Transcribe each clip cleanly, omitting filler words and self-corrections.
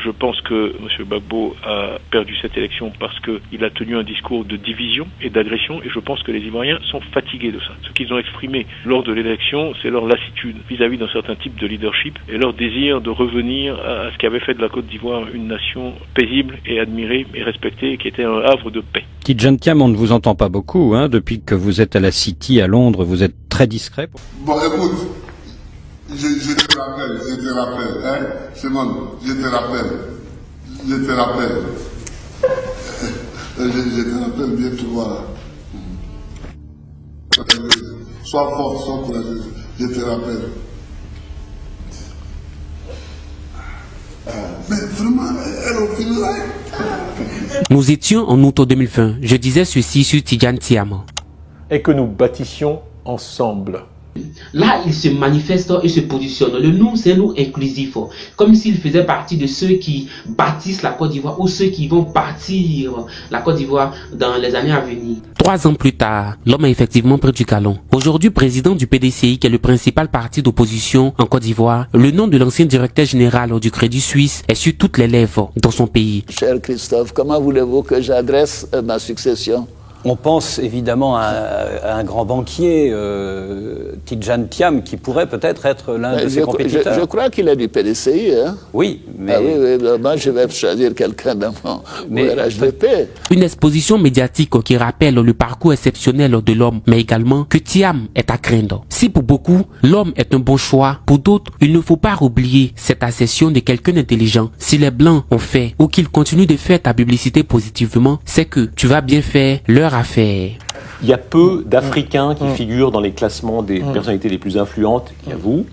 Je pense que M. Gbagbo a perdu cette élection parce qu'il a tenu un discours de division et d'agression, et je pense que les Ivoiriens sont fatigués de ça. Ce qu'ils ont exprimé lors de l'élection, c'est leur lassitude vis-à-vis d'un certain type de leadership et leur désir de revenir à ce qui avait fait de la Côte d'Ivoire une nation paisible et admirée et respectée, et qui était un havre de paix. Tidjane Thiam, on ne vous entend pas beaucoup, hein, depuis que vous êtes à la City à Londres, vous êtes très discret. Bon, écoute, je te rappelle, hein, Simone, je te rappelle, je te rappelle bien, tu vois. Sois fort, sois courageux, je te rappelle. Mais vraiment, elle au final. Nous étions en août 2020. Je disais ceci sur Tidjane Thiam. Et que nous bâtissions ensemble. Là, il se manifeste et se positionne. Le nous, c'est un nous inclusif. Comme s'il faisait partie de ceux qui bâtissent la Côte d'Ivoire ou ceux qui vont bâtir la Côte d'Ivoire dans les années à venir. 3 ans plus tard, l'homme a effectivement pris du galon. Aujourd'hui président du PDCI, qui est le principal parti d'opposition en Côte d'Ivoire, le nom de l'ancien directeur général du Crédit Suisse est sur toutes les lèvres dans son pays. Cher Christophe, comment voulez-vous que j'adresse ma succession ? On pense évidemment à un grand banquier, Tidjane Thiam, qui pourrait peut-être être l'un de ses compétiteurs. Je crois qu'il est du PDCI. Hein? Oui, mais... Ah oui, moi je vais choisir quelqu'un dans mon RHDP. Une exposition médiatique qui rappelle le parcours exceptionnel de l'homme, mais également que Thiam est à craindre. Si pour beaucoup, l'homme est un bon choix, pour d'autres, il ne faut pas oublier cette accession de quelqu'un d'intelligent. Si les Blancs ont fait ou qu'ils continuent de faire ta publicité positivement, c'est que tu vas bien faire leur affaire. Il y a peu d'Africains qui figurent dans les classements des personnalités les plus influentes. Il y a vous,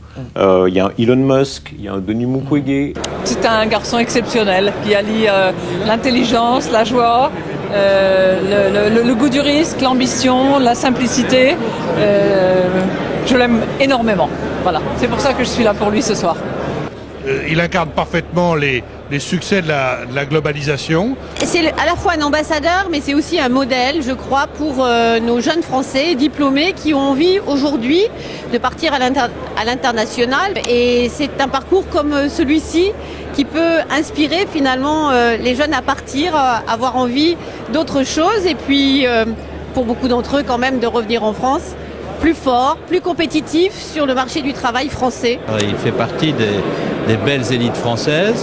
il y a Elon Musk, il y a un Denis Mukwege. C'est un garçon exceptionnel qui allie l'intelligence, la joie, le goût du risque, l'ambition, la simplicité. Je l'aime énormément. Voilà, c'est pour ça que je suis là pour lui ce soir. Il incarne parfaitement les succès de la globalisation. C'est à la fois un ambassadeur, mais c'est aussi un modèle, je crois, pour nos jeunes Français diplômés qui ont envie aujourd'hui de partir à l'international. Et c'est un parcours comme celui-ci qui peut inspirer finalement les jeunes à partir, à avoir envie d'autre chose. Et puis, pour beaucoup d'entre eux, quand même, de revenir en France plus fort, plus compétitif sur le marché du travail français. Il fait partie des belles élites françaises.